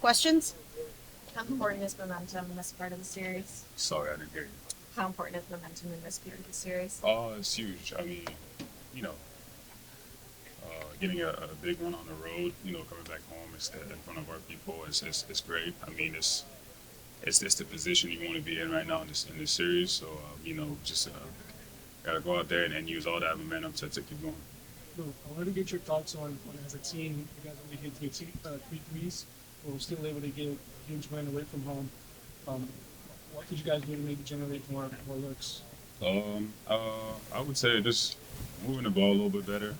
questions? How important is momentum in this part of the series? Sorry, I didn't hear you. How important is momentum in this part of the series? Oh, it's huge. I mean, you know, getting a big one on the road, coming back home instead in front of our people is great. I mean, it's the position you want to be in right now in this series. So, just got to go out there and use all that momentum to keep going. So I wanted to get your thoughts on as a team, you guys only hit three threes, but we're still able to get a huge win away from home. What could you guys do to maybe generate more looks? I would say just moving the ball a little bit better.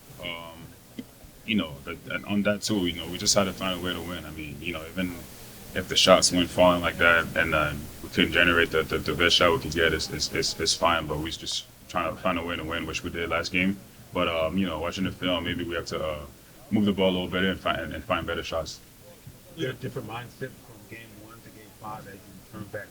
And on that too, we just had to find a way to win. I mean, even if the shots weren't falling like that and we couldn't generate the best shot we could get, it's fine. But we just trying to find a way to win, which we did last game. But watching the film, maybe we have to move the ball a little better and find better shots. Is there a different mindset from game 1 to game 5 as you turn back?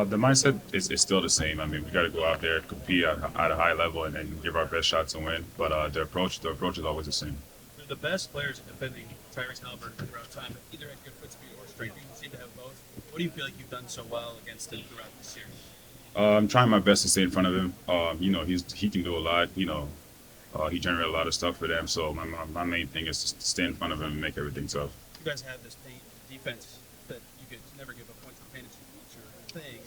The mindset is still the same. I mean, we got to go out there, compete at a high level, and give our best shots and win. But the approach is always the same. They're the best players at defending Tyrese Halliburton throughout time, either at good foot speed or strength. You seem to have both. What do you feel like you've done so well against him throughout the series? I'm trying my best to stay in front of him. He can do a lot. He generated a lot of stuff for them. So my main thing is to stay in front of him and make everything tough. You guys have this defense that you could never give up points for paint. It's your thing,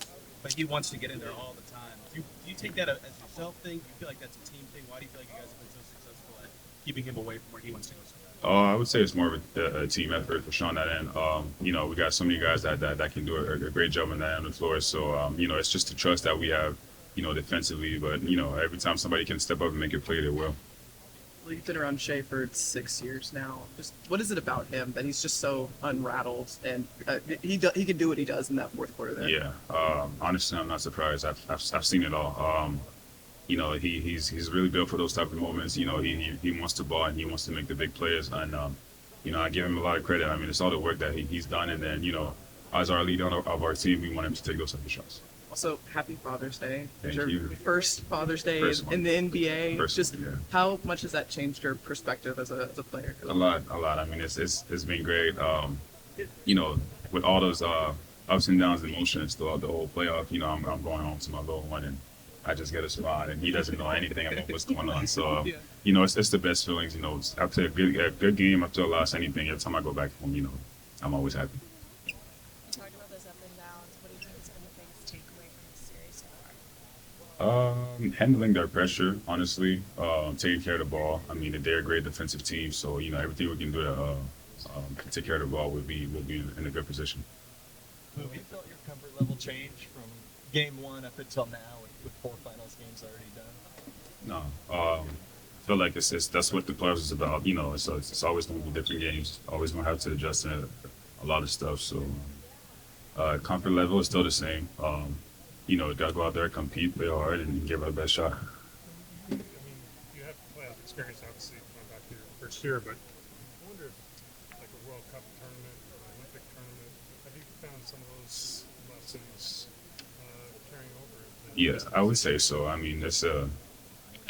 but he wants to get in there all the time. Do you take that as yourself thing? Do you feel like that's a team thing? Why do you feel like you guys have been so successful at keeping him away from where he wants to go? I would say it's more of a team effort for Sean that end. We got so many guys that can do a great job on that end of the floor. So, it's just the trust that we have, defensively. But, every time somebody can step up and make a play, they will. Well, you've been around Shea for 6 years now. Just what is it about him that he's just so unrattled and he can do what he does in that fourth quarter there? Yeah. Honestly, I'm not surprised. I've seen it all. He's really built for those type of moments. He wants to ball and he wants to make the big plays. And, I give him a lot of credit. I mean, it's all the work that he's done. And then, as our leader of our team, we want him to take those type of shots. Also, happy Father's Day. Thank your you. first Father's Day in the NBA. How much has that changed your perspective as a player? A lot. I mean, it's been great. With all those ups and downs, emotions throughout the whole playoff, I'm going home to my little one and I just get a smile, and he doesn't know anything about what's going on. So, it's the best feelings. After a good game, after a loss, anything. Every time I go back home, I'm always happy. Talk about those up and downs. What do you think has been the biggest takeaway from the series so far? Handling their pressure, honestly, taking care of the ball. I mean, they're a great defensive team, so everything we can do to take care of the ball will be in a good position. Have you felt your comfort level change from game 1 up until now with 4 finals games already done? No, I feel like that's what the playoffs is about. It's always going to be different games. Always going to have to adjust to a lot of stuff. So, comfort level is still the same. Got to go out there, compete, play hard, and give our best shot. I mean, you have playoff experience, obviously, going back to your first year, but I wonder if, like a World Cup tournament or an Olympic tournament, have you found some of those lessons carrying over? Yeah, I would say so. I mean, it's a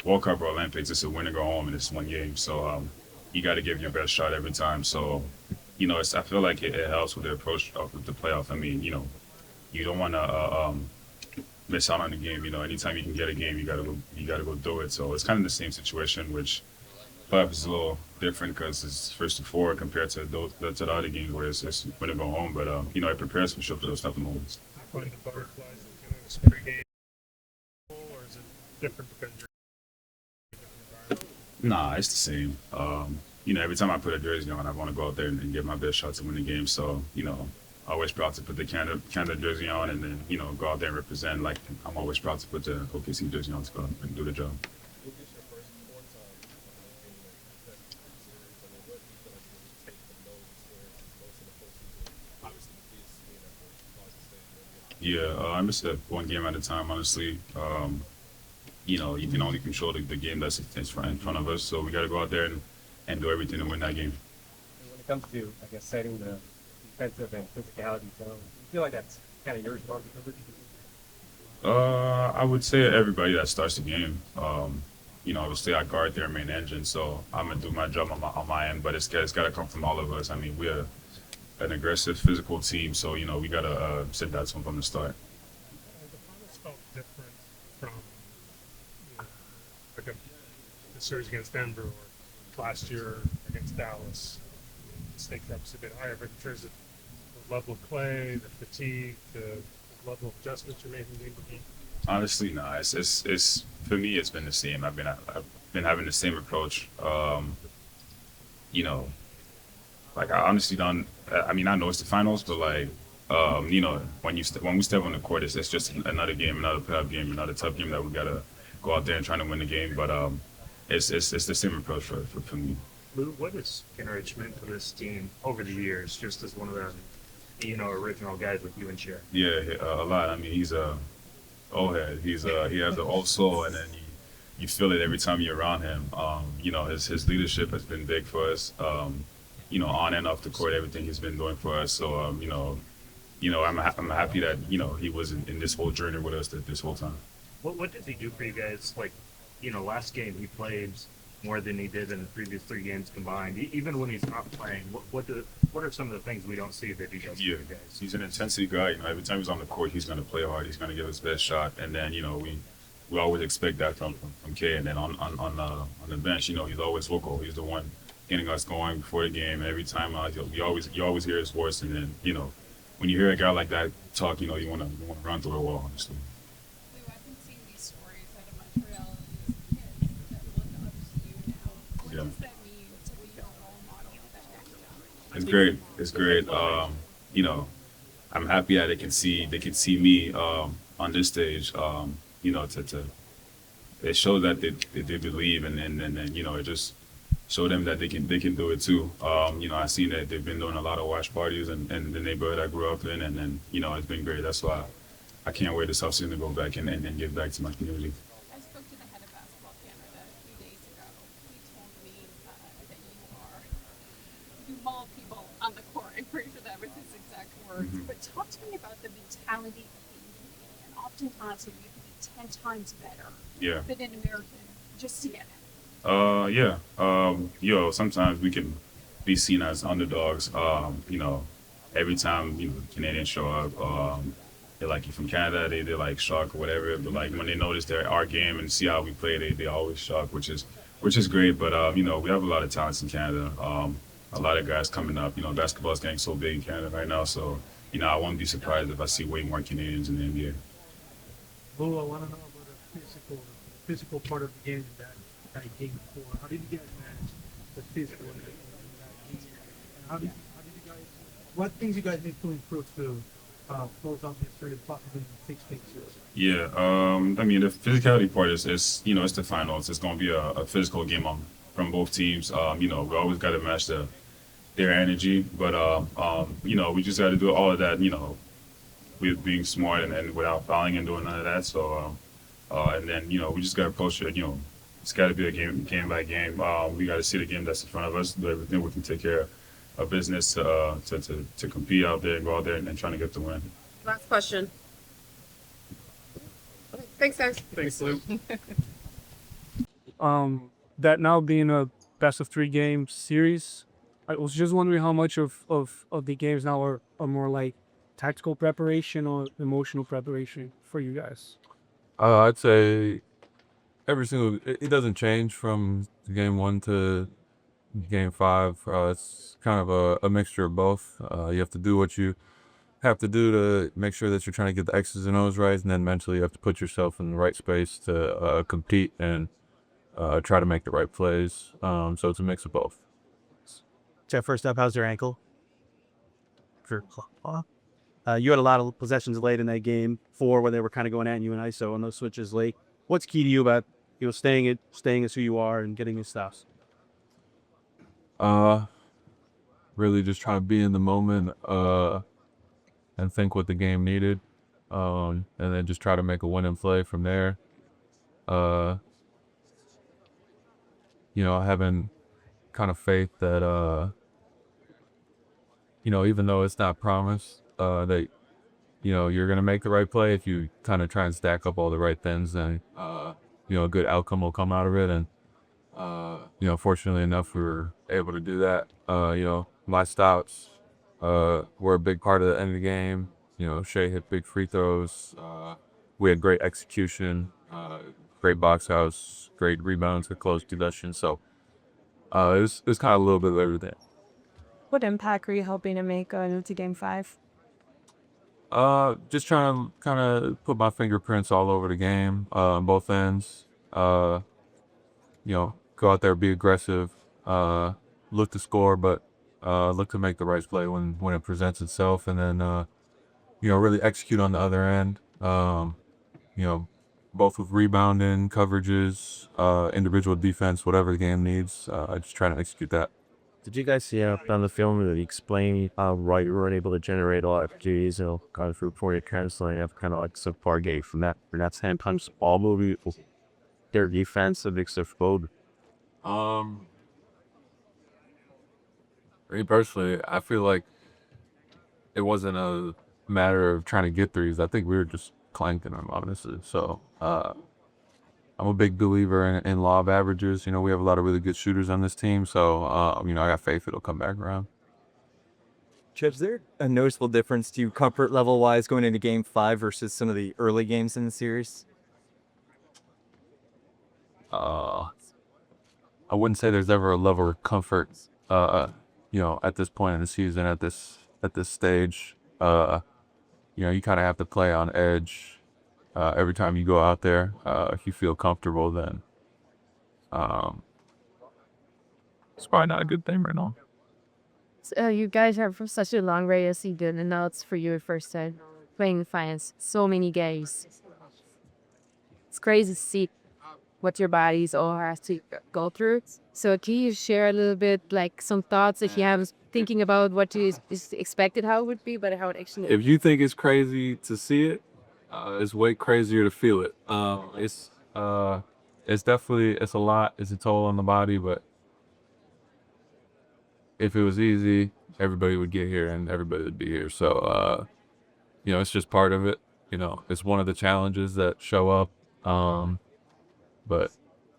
World Cup or Olympics. It's a win or go home, and it's one game. So you got to give your best shot every time. So, I feel like it helps with the approach of the playoff. I mean, you don't want to miss out on the game. Anytime you can get a game, you gotta go do it. So it's kind of the same situation, which playoff is a little different because it's first to 4 compared to the other games where it's win or go home. But it prepares for those type of moments. Do you find the butterflies in doing this pregame, or is it different because you're in a different environment? Nah, it's the same. Every time I put a jersey on, I want to go out there and get my best shot to win the game. So, always proud to put the Canada jersey on and then, go out there and represent. Like, I'm always proud to put the OKC jersey on to go and do the job. Yeah, I'm just one game at a time, honestly. You can only control the game that's in front of us. So we got to go out there and do everything to win that game. When it comes to, I guess, setting the defensive and physicality zone, you feel like that's kind of your responsibility? I would say everybody that starts the game. Obviously I guard their main engine, so I'm gonna do my job on my end. But it's got to come from all of us. I mean, an aggressive, physical team. So we gotta set that tone from the start. The finals felt different from like the series against Denver or last year against Dallas. The stakes up a bit higher, but in terms of the level of play, the fatigue, the level of adjustments you're making game to game. Honestly, no. It's for me. It's been the same. I've been having the same approach. You know, like I honestly don't. I mean, I know it's the finals, but like, when we step on the court, it's just another game, another playoff game, another tough game that we gotta go out there and try to win the game. But it's the same approach for me. Lou, what has Kenrich meant to this team over the years, just as one of the original guys with you and Cher? Yeah, a lot. I mean, he's a old head. He has the old soul, and then you feel it every time you're around him. His leadership has been big for us. On and off the court, everything he's been doing for us. So, I'm happy that he was in this whole journey with us this whole time. What does he do for you guys? Like, last game he played more than he did in the previous 3 games combined. Even when he's not playing, what are some of the things we don't see that he does for you guys? He's an intensity guy. Every time he's on the court, he's going to play hard. He's going to give his best shot, and then we always expect that from K. And then on the bench, he's always vocal. He's the one getting us going before the game. Every time you always hear his voice, and then when you hear a guy like that talk, you want to run through a wall, honestly. Lou, I've been seeing these stories out of Montreal and these kids that look up to you now. What Yeah. does that mean to be a role model for that next generation? It's great. It's great. I'm happy that they can see me on this stage. It shows that they believe, and then it just show them that they can do it too. I seen that they've been doing a lot of watch parties and the neighborhood I grew up in, and then it's been great. That's why I can't wait this offseason to go back and give back to my community. I spoke to the head of Basketball Canada a few days ago. He told me that you maul people on the court. I'm pretty sure that was his exact words. Mhm. But talk to me about the mentality of the Canadian. Oftentimes, we have to be 10 times better Yeah. than an American just to get it. Sometimes we can be seen as underdogs. Every time Canadians show up, they're like, "You from Canada?" They're like shocked or whatever. But like when they notice our game and see how we play, they always shocked, which is great. But we have a lot of talents in Canada. A lot of guys coming up. Basketball is getting so big in Canada right now. So I won't be surprised if I see way more Canadians in the NBA. Lou, I want to know about the physical part of the game that game 4. How did you guys manage the physical in that game? And how did you guys? What things you guys need to improve to close out this period, possibly fix things? Yeah, the physicality part is it's the finals. It's going to be a physical game from both teams. We always got to match their energy, but we just got to do all of that. With being smart and without fouling and doing none of that. So, and then we just got to approach it. It's got to be a game by game. We got to see the game that's in front of us. Do everything we can take care of business to compete out there and go out there and trying to get the win. Last question. Okay, thanks, guys. Thanks, Lou. That now being a best of 3 game series, I was just wondering how much of the games now are more like tactical preparation or emotional preparation for you guys. I'd say it doesn't change from game 1 to game 5. It's kind of a mixture of both. You have to do what you have to do to make sure that you're trying to get the X's and O's right, and then mentally you have to put yourself in the right space to compete and try to make the right plays. So it's a mix of both. Chet, first up, how's your ankle? You had a lot of possessions late in that game 4 where they were kind of going at you in ISO on those switches late. What's key to you about staying as who you are and getting your stops? Really just trying to be in the moment and think what the game needed, and then just try to make a winning play from there. Having kind of faith that even though it's not promised, that you're gonna make the right play if you kind of try and stack up all the right things, and a good outcome will come out of it. And fortunately enough, we were able to do that. My stops were a big part of the end of the game. Shea hit big free throws. We had great execution, great box house, great rebounds to close possession. So it was kind of a little bit of everything. What impact are you hoping to make going into Game 5? Just trying to kind of put my fingerprints all over the game, on both ends. Go out there, be aggressive, look to score, but look to make the right play when it presents itself, and then really execute on the other end. Both with rebounding, coverages, individual defense, whatever the game needs. I just try to execute that. Did you guys see on the film that explain how right you weren't able to generate a lot of opportunities, kind of reported translating up kind of like so far game from that sometimes all movie their defense a mix of both? Me personally, I feel like it wasn't a matter of trying to get threes. I think we were just clanking them, honestly. So I'm a big believer in law of averages. We have a lot of really good shooters on this team, so I got faith it'll come back around. Chet, is there a noticeable difference to you comfort level wise going into Game 5 versus some of the early games in the series? I wouldn't say there's ever a level of comfort, at this point in the season, at this stage. You kind of have to play on edge every time you go out there. If you feel comfortable, then it's probably not a good thing right now. So you guys have such a long regular season, and now it's for you first time playing the finals. So many games. It's crazy to see what your bodies all has to go through. So can you share a little bit, like some thoughts if you have thinking about what you expected how it would be, but how it actually is? If you think it's crazy to see it, it's way crazier to feel it. It's definitely, it's a lot. It's a toll on the body, but if it was easy, everybody would get here and everybody would be here. So, it's just part of it. It's one of the challenges that show up. But,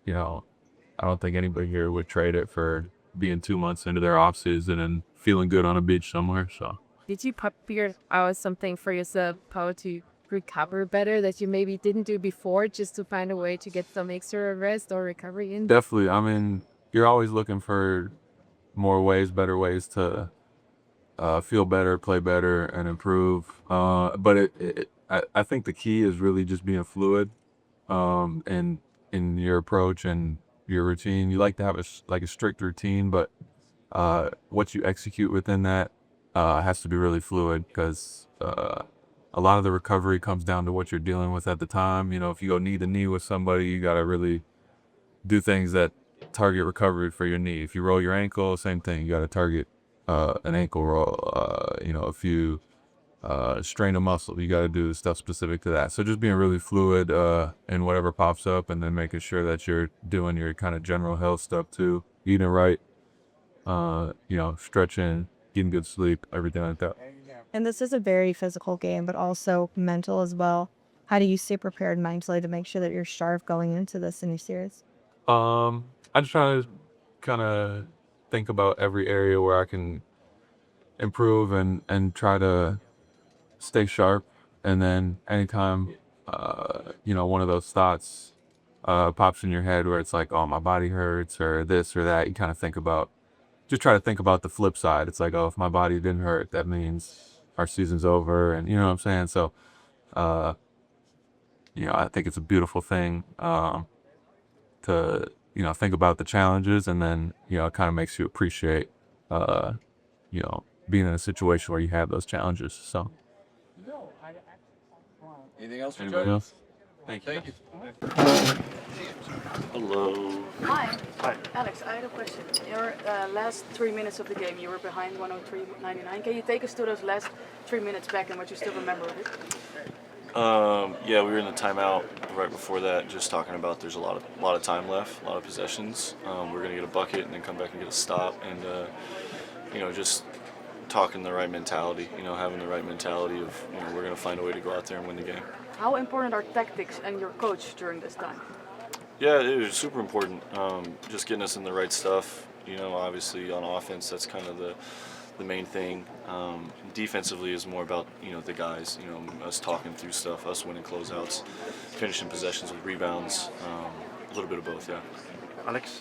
I don't think anybody here would trade it for being 2 months into their off season and feeling good on a beach somewhere. So, did you figure out something for yourself how to recover better that you maybe didn't do before, just to find a way to get some extra rest or recovery in? Definitely. I mean, you're always looking for more ways, better ways to feel better, play better, and improve. But I think the key is really just being fluid in your approach and your routine. You like to have a strict routine, but what you execute within that has to be really fluid, because a lot of the recovery comes down to what you're dealing with at the time. If you go knee to knee with somebody, you got to really do things that target recovery for your knee. If you roll your ankle, same thing. You got to target an ankle roll. If you strain a muscle, you got to do the stuff specific to that. So just being really fluid in whatever pops up, and then making sure that you're doing your kind of general health stuff too, eating right, stretching, getting good sleep, everything like that. And this is a very physical game, but also mental as well. How do you stay prepared mentally to make sure that you're sharp going into this new series? I just try to kind of think about every area where I can improve and try to stay sharp. And then anytime, one of those thoughts pops in your head where it's like, oh, my body hurts or this or that, you kind of just try to think about the flip side. It's like, oh, if my body didn't hurt, that means our season's over. And you know what I'm saying? So, I think it's a beautiful thing to, think about the challenges, and then, it kind of makes you appreciate, being in a situation where you have those challenges. So. Anything else for Anybody Joe? else? Thank you. Hello. Hi. Alex, I had a question. Your last 3 minutes of the game, you were behind 103-99. Can you take us to those last 3 minutes back and what you still remember of it? Yeah, we were in the timeout right before that, just talking about there's a lot of time left, a lot of possessions. We're gonna get a bucket and then come back and get a stop, and just talking the right mentality. Having the right mentality of we're gonna find a way to go out there and win the game. How important are tactics and your coach during this time? Yeah, it was super important. Just getting us in the right stuff. Obviously on offense, that's kind of the the main thing. Defensively is more about the guys, us talking through stuff, us winning closeouts, finishing possessions with rebounds, a little bit of both, yeah. Alex,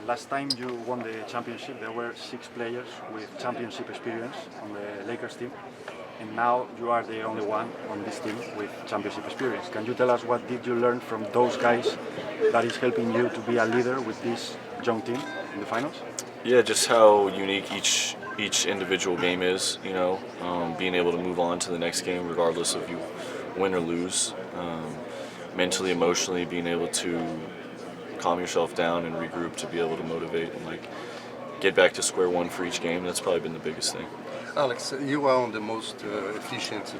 last time you won the championship, there were 6 players with championship experience on the Lakers team, and now you are the only one on this team with championship experience. Can you tell us what did you learn from those guys that is helping you to be a leader with this young team in the finals? Yeah, just how unique each individual game is, being able to move on to the next game regardless if you win or lose. Mentally, emotionally, being able to calm yourself down and regroup to be able to motivate and get back to square one for each game. That's probably been the biggest thing. Alex, you are the most efficient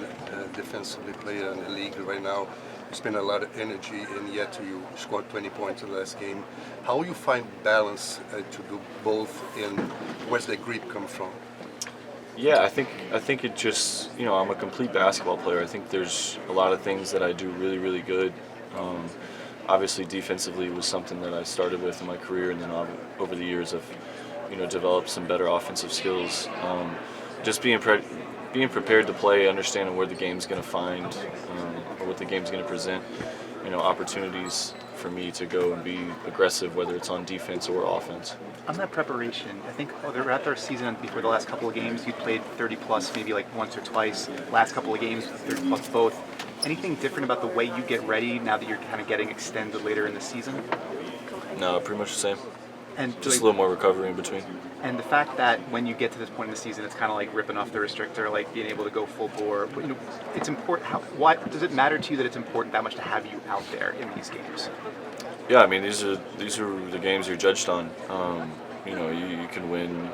defensively player in the league right now. You spend a lot of energy, and yet you scored 20 points in the last game. How you find balance to do both, and where's the grit come from? Yeah, I think it just, I'm a complete basketball player. I think there's a lot of things that I do really, really good. Obviously, defensively was something that I started with in my career, and then over the years I've, developed some better offensive skills. Just being prepared to play, understanding where the game's going to find, or what the game's going to present, opportunities for me to go and be aggressive, whether it's on defense or offense. On that preparation, I think throughout our season, before the last couple of games, you played 30 plus, maybe once or twice. Last couple of games, 30 plus both. Anything different about the way you get ready now that you're kind of getting extended later in the season? No, pretty much the same. And just a little more recovery in between. And the fact that when you get to this point in the season, it's kind of like ripping off the restrictor, being able to go full bore. It's important. Why does it matter to you that it's important that much to have you out there in these games? Yeah, I mean these are the games you're judged on. You can win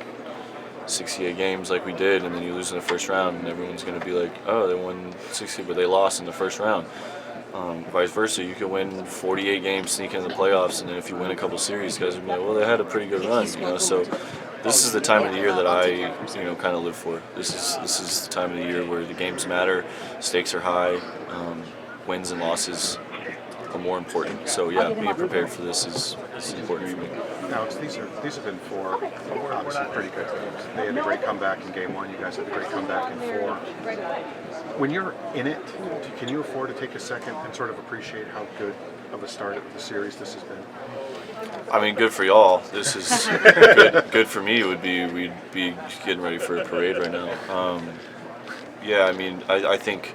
68 games like we did, and then you lose in the first round, and everyone's going to be like, oh, they won 60, but they lost in the first round. Vice versa, you can win 48 games, sneak into the playoffs, and then if you win a couple series, guys will be like, well, they had a pretty good run, So this is the time of the year that I, kind of live for. This is the time of the year where the games matter, stakes are high, wins and losses are more important. So yeah, being prepared for this is important for me. Alex, these have been 4 obviously pretty good games. They had a great comeback in game 1. You guys had a great comeback in 4. When you're in it, can you afford to take a second and sort of appreciate how good of a start of the series this has been? I mean, good for y'all. This is good for me. We'd be getting ready for a parade right now. Yeah, I mean, I think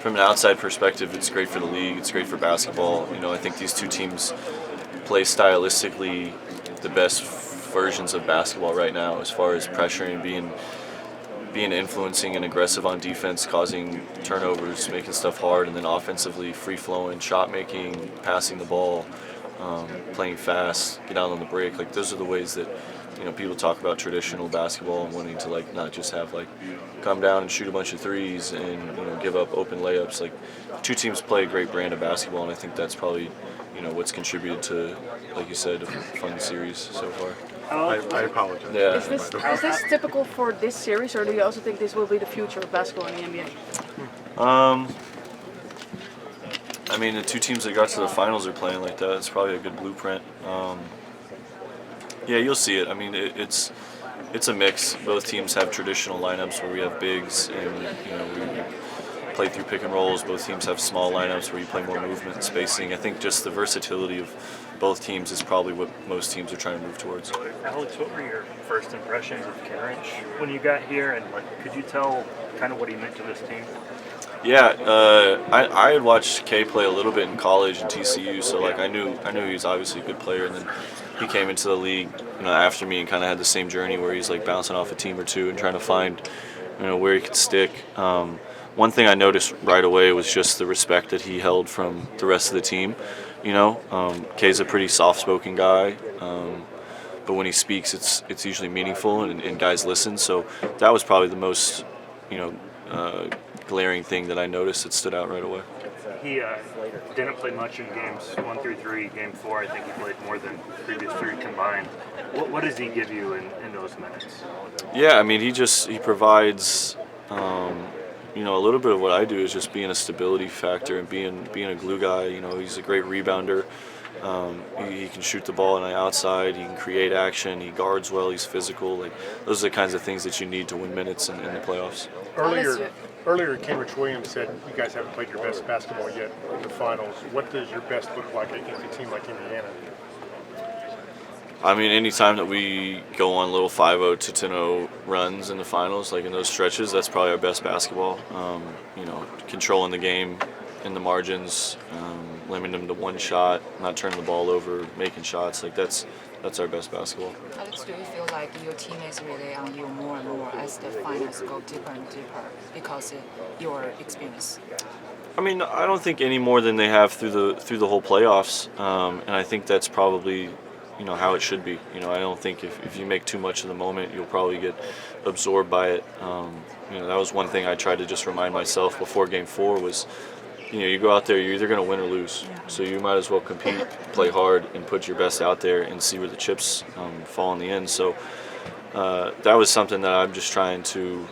from an outside perspective, it's great for the league. It's great for basketball. I think these two teams play stylistically the best versions of basketball right now, as far as pressuring, being influencing and aggressive on defense, causing turnovers, making stuff hard, and then offensively free-flowing, shot-making, passing the ball, playing fast, get out on the break. Those are the ways that people talk about traditional basketball and wanting to not just have come down and shoot a bunch of threes and give up open layups. Two teams play a great brand of basketball, and I think that's probably what's contributed to, like you said, a fun series so far. I apologize. Yeah. Is this typical for this series, or do you also think this will be the future of basketball in the NBA? I mean, the two teams that got to the finals are playing like that. It's probably a good blueprint. Yeah, you'll see it. I mean, it's a mix. Both teams have traditional lineups where we have bigs and we play through pick and rolls. Both teams have small lineups where you play more movement and spacing. I think just the versatility of both teams is probably what most teams are trying to move towards. Alex, what were your first impressions of Kenrich when you got here, and could you tell kind of what he meant to this team? Yeah, I had watched K play a little bit in college and TCU, so I knew he was obviously a good player, and then he came into the league after me and kind of had the same journey where he's bouncing off a team or two and trying to find where he could stick. One thing I noticed right away was just the respect that he held from the rest of the team. Kay's a pretty soft-spoken guy, but when he speaks, it's usually meaningful and guys listen. So that was probably the most glaring thing that I noticed that stood out right away. He didn't play much in games 1 through 3. Game 4, I think he played more than previous 3 combined. What does he give you in those minutes? Yeah, I mean, he provides. A little bit of what I do is just being a stability factor and being a glue guy. He's a great rebounder, He can shoot the ball on the outside. He can create action. He guards well. He's physical. Like those are the kinds of things that you need to win minutes in the playoffs. Earlier, Kenrich Williams said you guys haven't played your best basketball yet in the finals. What does your best look like against a team like Indiana? I mean, anytime that we go on little 5-0 to 10-0 runs in the finals, like in those stretches, that's probably our best basketball. Controlling the game in the margins, limiting them to one shot, not turning the ball over, making shots. Like that's our best basketball. Alex, do you feel like your teammates rely on you more and more as the finals go deeper and deeper because of your experience? I mean, I don't think any more than they have through the whole playoffs, and I think that's probably how it should be. I don't think if you make too much of the moment, you'll probably get absorbed by it. That was one thing I tried to just remind myself before Game 4 was, you go out there, you're either going to win or lose. So you might as well compete, play hard, and put your best out there and see where the chips fall in the end. So that was something that I'm just trying to,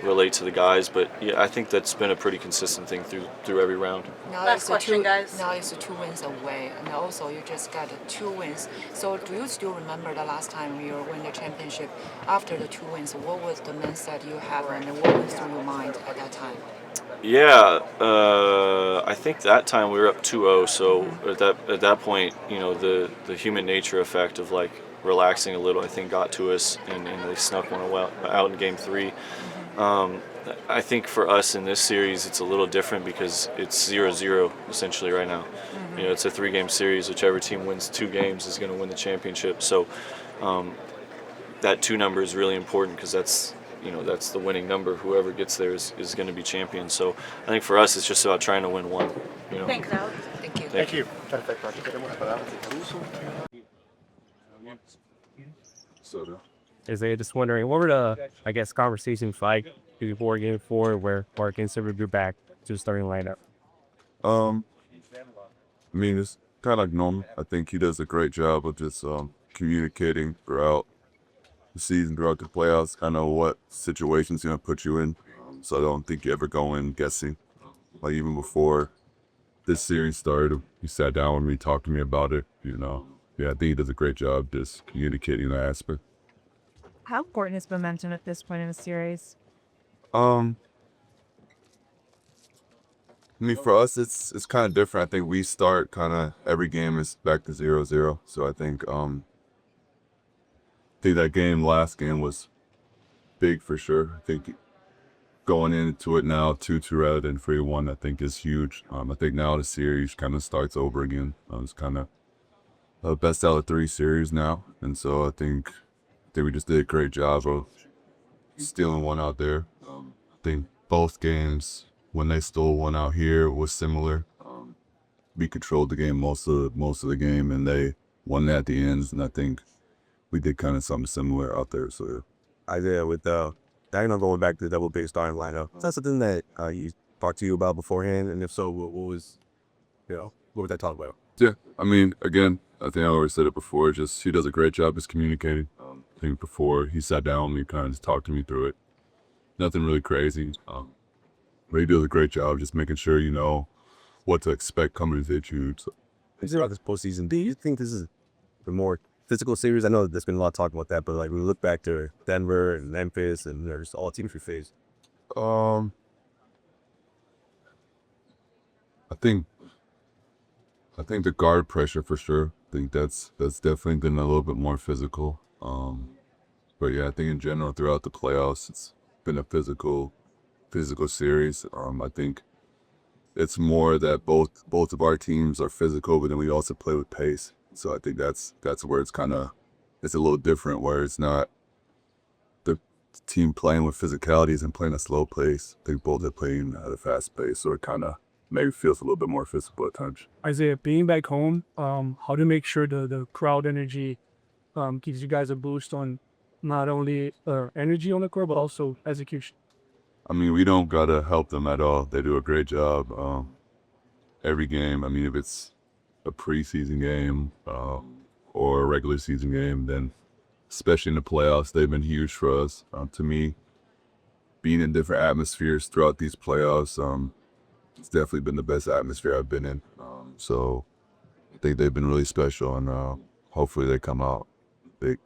relate to the guys. But yeah, I think that's been a pretty consistent thing through every round. Last question, guys. Now it's 2 wins away, and also you just got 2 wins. So do you still remember the last time you won the championship? After the 2 wins, what was the mindset you have, and what went through your mind at that time? Yeah, I think that time we were up 2-0. So at that point, the human nature effect of like relaxing a little, I think, got to us, and they snuck one out in Game 3. I think for us in this series, it's a little different because it's 0-0 essentially right now. It's a 3-game series. Whichever team wins 2 games is going to win the championship. So that 2 number is really important because that's the winning number. Whoever gets there is going to be champion. So I think for us, it's just about trying to win 1. Thanks, Alex. Thank you. Thank you. Perfecto. Aquí tenemos las palabras de Caruso. Isaiah, just wondering, what were the, conversations like before Game 4 where Mark and Silver grew back to the starting lineup? I mean, it's kind of like normal. I think he does a great job of just communicating throughout the season, throughout the playoffs, kind of what situations he's going to put you in. So I don't think you ever go in guessing. Like even before this series started, he sat down with me, talked to me about it, Yeah, I think he does a great job just communicating that aspect. How important is momentum at this point in the series? I mean, for us, it's kind of different. I think we start kind of every game is back to 0-0. So I think that last game was big for sure. I think going into it now 2-2 rather than 3-1, I think is huge. I think now the series kind of starts over again. It's kind of a best out of 3 series now, and so I think we just did a great job of stealing one out there. I think both games, when they stole one out here, was similar. We controlled the game most of the game, and they won at the ends. And I think we did kind of something similar out there. So Isaiah, with going back to the double big starting lineup, is that something that you talked to you about beforehand? And if so, what was that talk about? Yeah, I mean, again, I think I already said it before. Just he does a great job just communicating. I think before he sat down with me, kind of just talked to me through it. Nothing really crazy. But he does a great job just making sure you know what to expect coming to hit you. So. About this postseason, do you think this is the more physical series? I know there's been a lot of talk about that, but like we look back to Denver and Memphis, and there's all teams we faced. I think the guard pressure for sure. I think that's definitely been a little bit more physical. But yeah, I think in general throughout the playoffs, it's been a physical series. I think it's more that both of our teams are physical, but then we also play with pace. So I think that's where it's a little different, where it's not the team playing with physicalities and playing a slow pace. I think both are playing at a fast pace, so it kind of maybe feels a little bit more physical at times. Isaiah, being back home, how to make sure the crowd energy gives you guys a boost on not only energy on the court, but also execution? I mean, we don't got to help them at all. They do a great job every game. I mean, if it's a preseason game or a regular season game, then especially in the playoffs, they've been huge for us. To me, being in different atmospheres throughout these playoffs, it's definitely been the best atmosphere I've been in. So think they've been really special, and hopefully they come out big.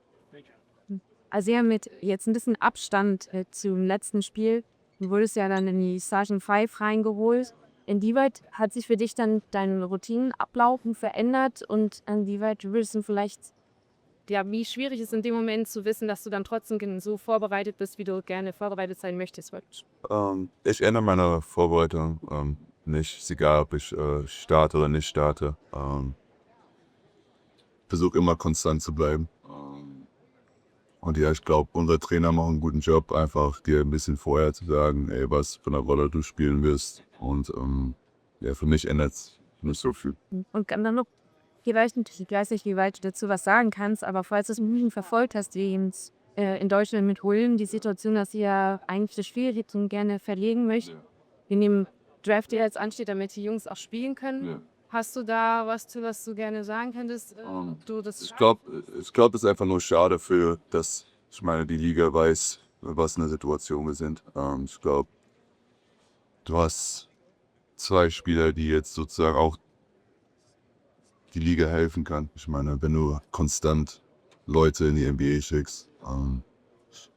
Also ja, mit jetzt ein bisschen Abstand zum letzten Spiel. Du wurdest ja dann in die Sergeant 5 reingeholt. Inwieweit hat sich für dich dann dein Routinenablauf verändert und inwieweit würdest du vielleicht, ja, wie schwierig ist in dem Moment zu wissen, dass du dann trotzdem so vorbereitet bist, wie du gerne vorbereitet sein möchtest? Ich ändere meine Vorbereitung nicht. Ist egal, ob ich starte oder nicht starte. Versuche immer konstant zu bleiben. Und ja, ich glaube, unsere Trainer machen einen guten Job, einfach dir ein bisschen vorher zu sagen, ey, was für eine Rolle du spielen wirst. Und ja, für mich ändert es nicht so viel. Und dann noch, ich weiß nicht, wie weit du dazu was sagen kannst, aber falls du es ein bisschen verfolgt hast, wie in Deutschland mit Hullen, die Situation, dass sie ja eigentlich das Spielrichtung gerne verlegen möchten. Wir nehmen Draft, der jetzt ansteht, damit die Jungs auch spielen können. Ja. Hast du da was du gerne sagen könntest? Ich glaube, es ist einfach nur schade dass ich meine, die Liga weiß, was eine Situation wir sind. Ich glaube, du hast 2 Spieler, die jetzt sozusagen auch die Liga helfen kann. Ich meine, wenn du konstant Leute in die NBA schickst, ich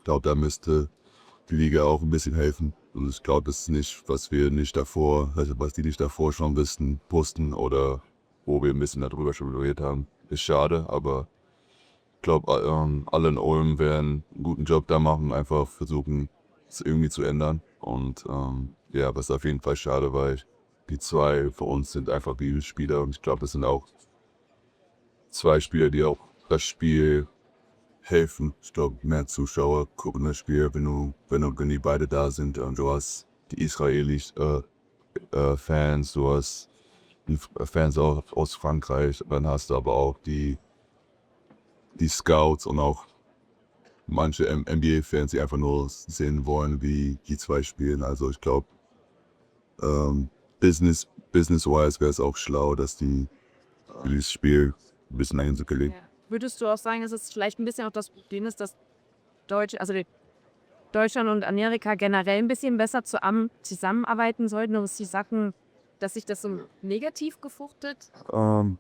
glaube, da müsste die Liga auch ein bisschen helfen. Und ich glaube, das ist nicht, was die nicht davor schon wussten oder wo wir ein bisschen darüber schon geredet haben. Ist schade, aber ich glaube, alle in Ulm werden einen guten Job da machen, einfach versuchen, es irgendwie zu ändern. Und ja, was auf jeden Fall schade, weil die 2 für uns sind einfach die Spieler und ich glaube, das sind auch 2 Spieler, die auch das Spiel helfen. Ich glaube, mehr Zuschauer gucken das Spiel, wenn die beide da sind. Und du hast die israelischen Fans, du hast die Fans auch aus Frankreich, dann hast du aber auch die Scouts und auch manche NBA-Fans, die einfach nur sehen wollen, wie die 2 spielen. Also ich glaube, business-wise wäre es auch schlau, dass dieses Spiel ein bisschen einzugelegt. Ja. Würdest du auch sagen, dass es vielleicht ein bisschen auch das Problem ist, dass Deutschland und Amerika generell ein bisschen besser zusammenarbeiten sollten, um die Sachen, dass sich das so negativ gefruchtet? Ich meine,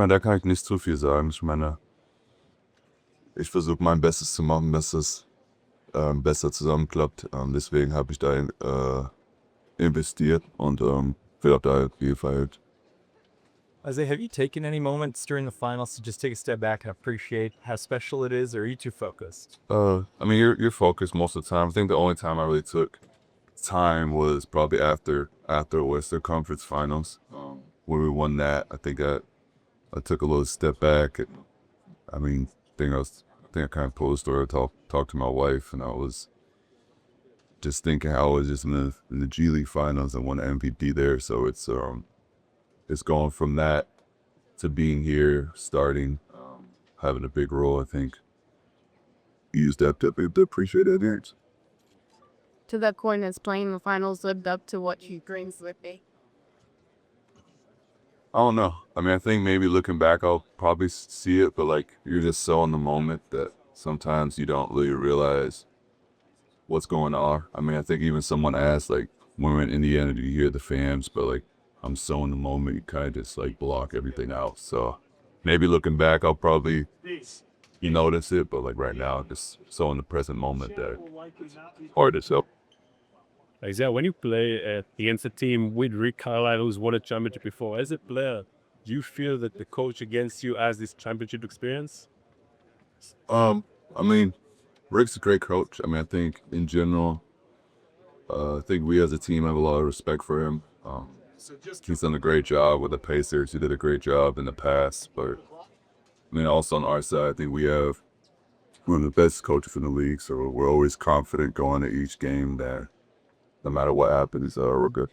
da kann ich nicht zu viel sagen. Ich meine, ich versuche mein Bestes zu machen, dass es besser zusammenklappt. Deswegen habe ich da investiert und will auch da viel verhält. Isaiah, have you taken any moments during the finals to just take a step back and appreciate how special it is, or are you too focused? I mean, you're focused most of the time. I think the only time I really took time was probably after Western Conference Finals, when we won that. I think I took a little step back. And, I mean, I think I kind of pulled a story, talked to my wife, and I was just thinking how I was just in the G League Finals and won the MVP there. So it's going from that to being here, starting, having a big role. I think you just have to appreciate that experience. To that point, has playing the finals lived up to what you dreamed would be? I don't know. I mean, I think maybe looking back, I'll probably see it, but like you're just so in the moment that sometimes you don't really realize what's going on. I mean, I think even someone asked, like, when we're in Indiana, do you hear the fans? But like, I'm so in the moment, you kind of just like block everything out. So maybe looking back, I'll probably notice it, but like right now, just so in the present moment that hard as hell. Isaiah, when you play against a team with Rick Carlisle, who's won a championship before, as a player, do you feel that the coach against you has this championship experience? I mean, Rick's a great coach. I mean, I think in general, I think we as a team have a lot of respect for him. He's done a great job with the Pacers. He did a great job in the past. But I mean, also on our side, I think we have one of the best coaches in the league. So we're always confident going to each game that no matter what happens, we're good.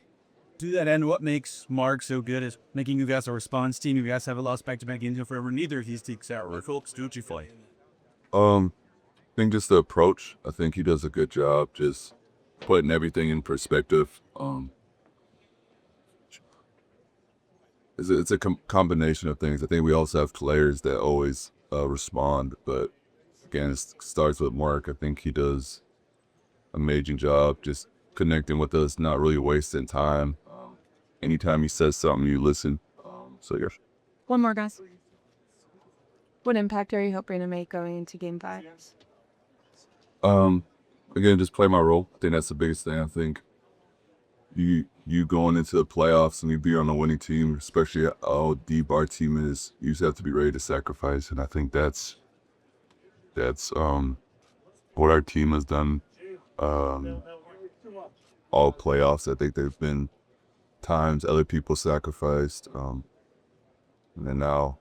To that end, what makes Mark so good is making you guys a response team? You guys haven't lost back-to-back games in forever. Neither of these teams are. What folks do you play? I think just the approach. I think he does a good job just putting everything in perspective. It's a combination of things. I think we also have players that always respond, but again, it starts with Mark. I think he does an amazing job just connecting with us, not really wasting time. Anytime he says something, you listen. So yeah. One more, guys. What impact are you hoping to make going into Game 5? Again, just play my role. I think that's the biggest thing. I think you going into the playoffs and you be on a winning team, especially how deep our team is, you just have to be ready to sacrifice. And I think that's what our team has done all playoffs. I think there've been times other people sacrificed, and then now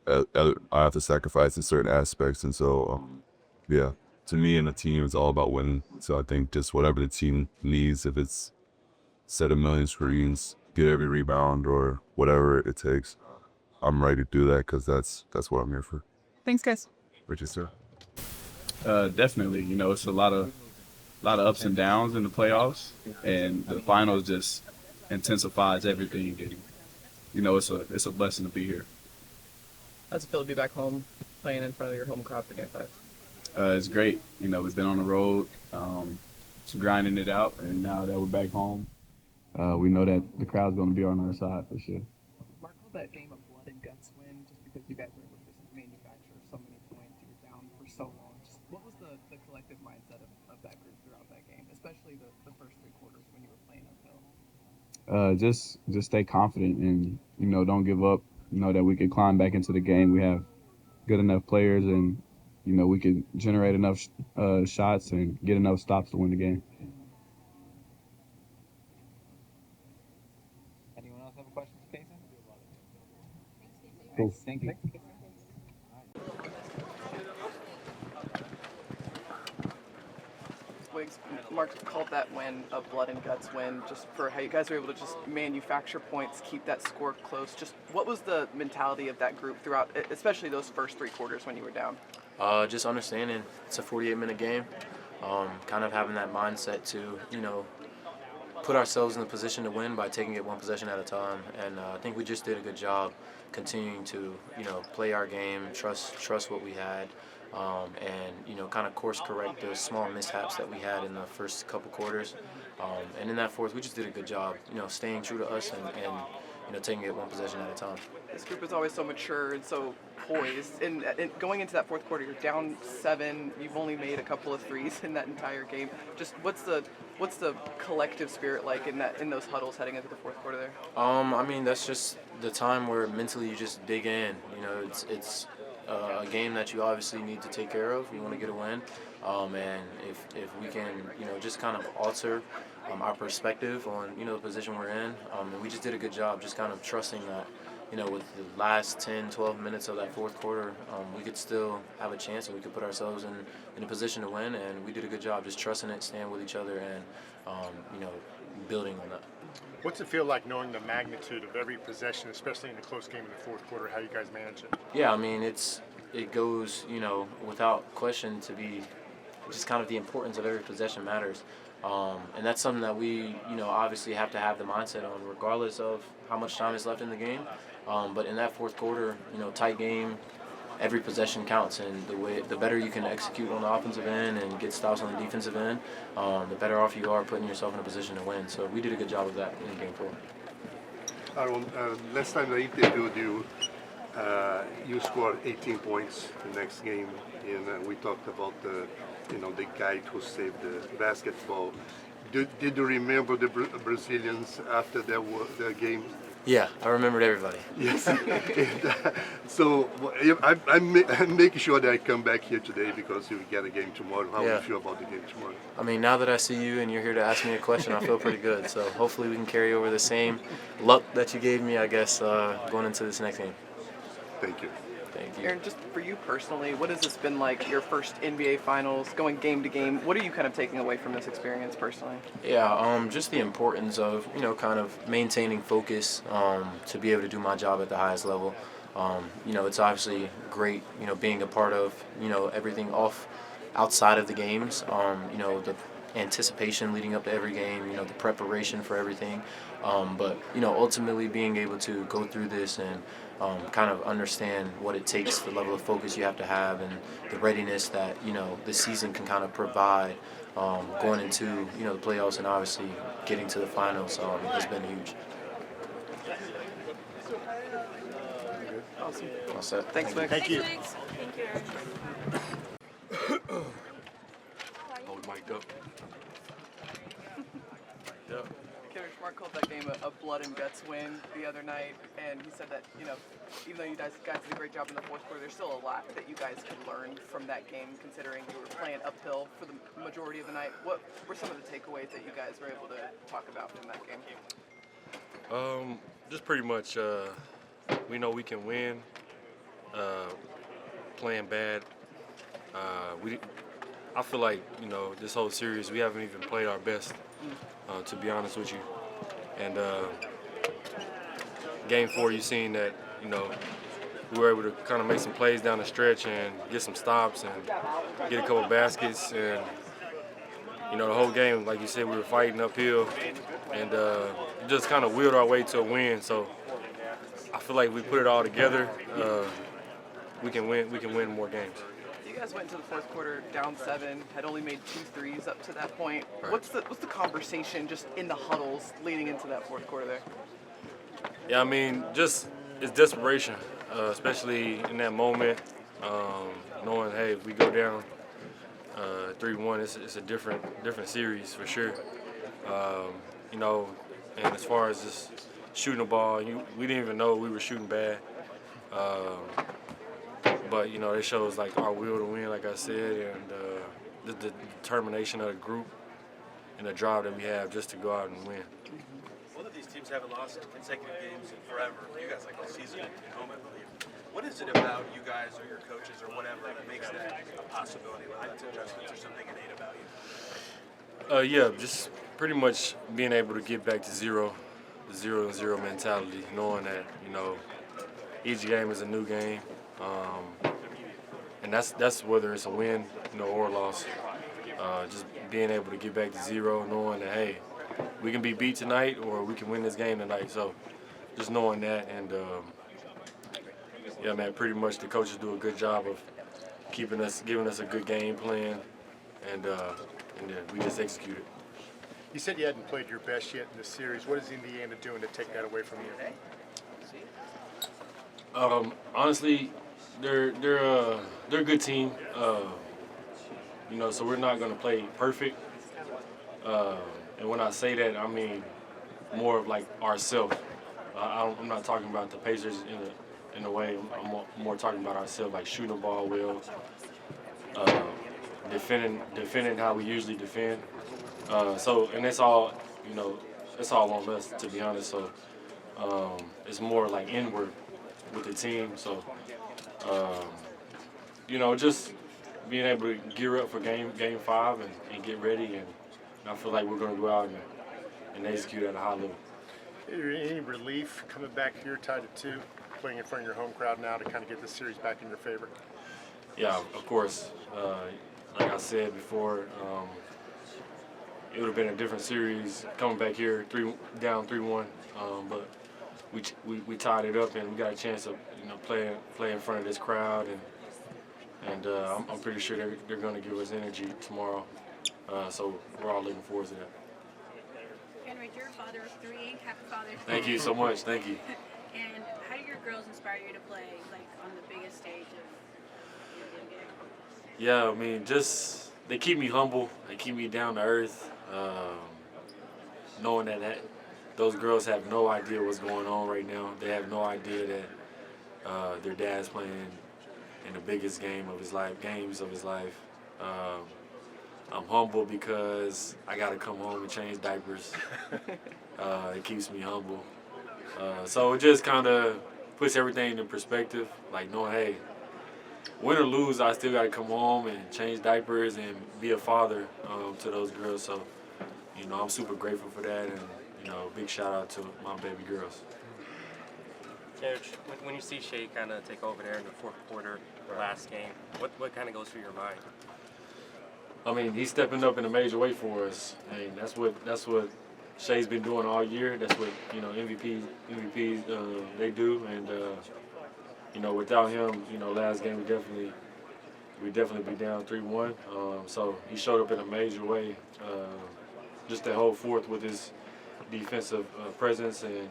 I have to sacrifice in certain aspects. And so, yeah, to me and the team, it's all about winning. So I think just whatever the team needs, if it's set a million screens, get every rebound, or whatever it takes, I'm ready to do that because that's what I'm here for. Thanks, guys. Richard, sir. Definitely. You know, it's a lot of ups and downs in the playoffs, and the finals just intensifies everything. And you know, it's a blessing to be here. How's it feel to be back home, playing in front of your home crowd for Game 5? It's great. You know, we've been on the road, just grinding it out, and now that we're back home, we know that the crowd's going to be on our side for sure. Mark, called that game a blood and guts win just because you guys were able to just manufacture so many points. You were down for so long. Just what was the collective mindset of that group throughout that game, especially the first three quarters when you were playing uphill? Just stay confident and, you know, don't give up. You know that we can climb back into the game. We have good enough players, and you know we can generate enough shots and get enough stops to win the game. Anyone else have a question for Cason? Cool. Thank you. Wiggs, Mark called that win a blood and guts win, just for how you guys were able to just manufacture points, keep that score close. Just what was the mentality of that group throughout, especially those first three quarters when you were down? Just understanding it's a 48-minute game, kind of having that mindset to, you know, put ourselves in the position to win by taking it one possession at a time. And I think we just did a good job continuing to, you know, play our game, trust what we had. And, you know, kind of course correct the small mishaps that we had in the first couple quarters. And in that fourth, we just did a good job, you know, staying true to us and you know, taking it one possession at a time. This group is always so mature and so poised. And going into that fourth quarter, you're down 7. You've only made a couple of threes in that entire game. Just what's the collective spirit like in those huddles heading into the fourth quarter there? I mean, that's just the time where mentally you just dig in. You know, it's a game that you obviously need to take care of. You want to get a win, and if we can, you know, just kind of alter our perspective on, you know, the position we're in, and we just did a good job just kind of trusting that, you know, with the last 10, 12 minutes of that fourth quarter, we could still have a chance and we could put ourselves in a position to win, and we did a good job just trusting it, staying with each other, and you know, building on that. What's it feel like knowing the magnitude of every possession, especially in a close game in the fourth quarter, how you guys manage it? Yeah, I mean, it goes, you know, without question to be just kind of the importance of every possession matters. And that's something that we, you know, obviously have to have the mindset on regardless of how much time is left in the game. But in that fourth quarter, you know, tight game, every possession counts, and the better you can execute on the offensive end and get stops on the defensive end, the better off you are putting yourself in a position to win. So we did a good job of that in Game 4. Aaron, last time I interviewed you, you scored 18 points the next game, and we talked about the guy who saved the basketball. Did you remember the Brazilians after the game? Yeah, I remembered everybody. Yes. So I'm making sure that I come back here today because you get a game tomorrow. How do you feel about the game tomorrow? I mean, now that I see you and you're here to ask me a question, I feel pretty good. So hopefully we can carry over the same luck that you gave me, I guess, going into this next game. Thank you. Thank you. Aaron, just for you personally, what has this been like, your first NBA Finals, going game to game? What are you kind of taking away from this experience personally? Yeah, just the importance of, you know, kind of maintaining focus to be able to do my job at the highest level. You know, it's obviously great, you know, being a part of, you know, everything outside of the games, you know, the anticipation leading up to every game, you know, the preparation for everything. But, you know, ultimately being able to go through this and kind of understand what it takes, the level of focus you have to have, and the readiness that, you know, the season can kind of provide going into, you know, the playoffs and obviously getting to the finals has been huge. Awesome. All set. Thanks, Vic. Thank you. Thank you. Hold mic'd up. Yeah. Kenrich, Mark called that game a blood and guts win the other night, and he said that, you know, even though you guys did a great job in the fourth quarter, there's still a lot that you guys could learn from that game, considering you were playing uphill for the majority of the night. What were some of the takeaways that you guys were able to talk about in that game? Just pretty much, we know we can win. Playing bad. I feel like, you know, this whole series we haven't even played our best, to be honest with you. And game 4, you seen that, you know, we were able to kind of make some plays down the stretch and get some stops and get a couple baskets. And you know, the whole game, like you said, we were fighting uphill, and just kind of wheeled our way to a win. So I feel like we put it all together. We can win. We can win more games. You guys went into the fourth quarter down 7, had only made 2 threes up to that point. Right. What's the conversation just in the huddles leading into that fourth quarter there? Yeah, I mean, just it's desperation, especially in that moment, knowing, hey, if we go down 3-1, it's a different series for sure. You know, and as far as just shooting the ball, we didn't even know we were shooting bad. But, you know, it shows, like, our will to win, like I said, and the determination of the group and the drive that we have just to go out and win. Both of these teams haven't lost consecutive games in forever. You guys like the season at home, I believe. What is it about you guys or your coaches or whatever that makes that a possibility? Like adjustments or something innate about you? Yeah, just pretty much being able to get back to the 0-0 mentality, knowing that, you know, each game is a new game. And that's whether it's a win, you know, or a loss. Just being able to get back to 0, knowing that, hey, we can be beat tonight or we can win this game tonight. So just knowing that, and yeah, man, pretty much the coaches do a good job of giving us a good game plan, and then we just execute it. You said you hadn't played your best yet in this series. What is Indiana doing to take that away from you? Honestly, they're a good team. You know, so we're not going to play perfect. And when I say that, I mean more of like ourselves. I'm not talking about the Pacers in a way. I'm more talking about ourselves, like shooting the ball well, defending how we usually defend. So, and it's all, you know, it's all on us, to be honest. So it's more like inward with the team. So, you know, just being able to gear up for game 5 and get ready, and I feel like we're going to go out and execute at a high level. Is there any relief coming back here tied to 2, playing in front of your home crowd now to kind of get the series back in your favor? Yeah, of course. Like I said before, it would have been a different series coming back here down 3-1, but we tied it up, and we got a chance to, you know, play in front of this crowd, and I'm pretty sure they're going to give us energy tomorrow. So we're all looking forward to that. Kenrich, you're a father of 3. Happy Father's Day. Thank you so much. Thank you. And how do your girls inspire you to play like on the biggest stage of the game? Yeah, I mean, just they keep me humble. They keep me down to earth. Knowing that those girls have no idea what's going on right now. They have no idea that their dad's playing in the biggest games of his life. I'm humble because I got to come home and change diapers. It keeps me humble. So it just kind of puts everything into perspective, like knowing, hey, win or lose, I still got to come home and change diapers and be a father to those girls. So, you know, I'm super grateful for that, and, you know, big shout out to my baby girls. Kenrich, when you see Shea kind of take over there in the fourth quarter, last game, what kind of goes through your mind? I mean, he's stepping up in a major way for us. I mean, that's what Shea's been doing all year. That's what, you know, MVPs they do. And you know, without him, you know, last game we definitely be down 3-1. So he showed up in a major way. Just that whole fourth with his defensive presence, and,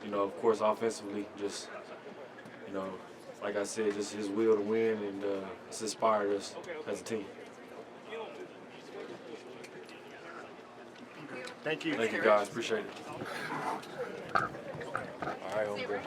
you know, of course, offensively, just, you know, like I said, just his will to win, and it's inspired us as a team. Thank you. Thank you, guys. Appreciate it. All right, homeboy.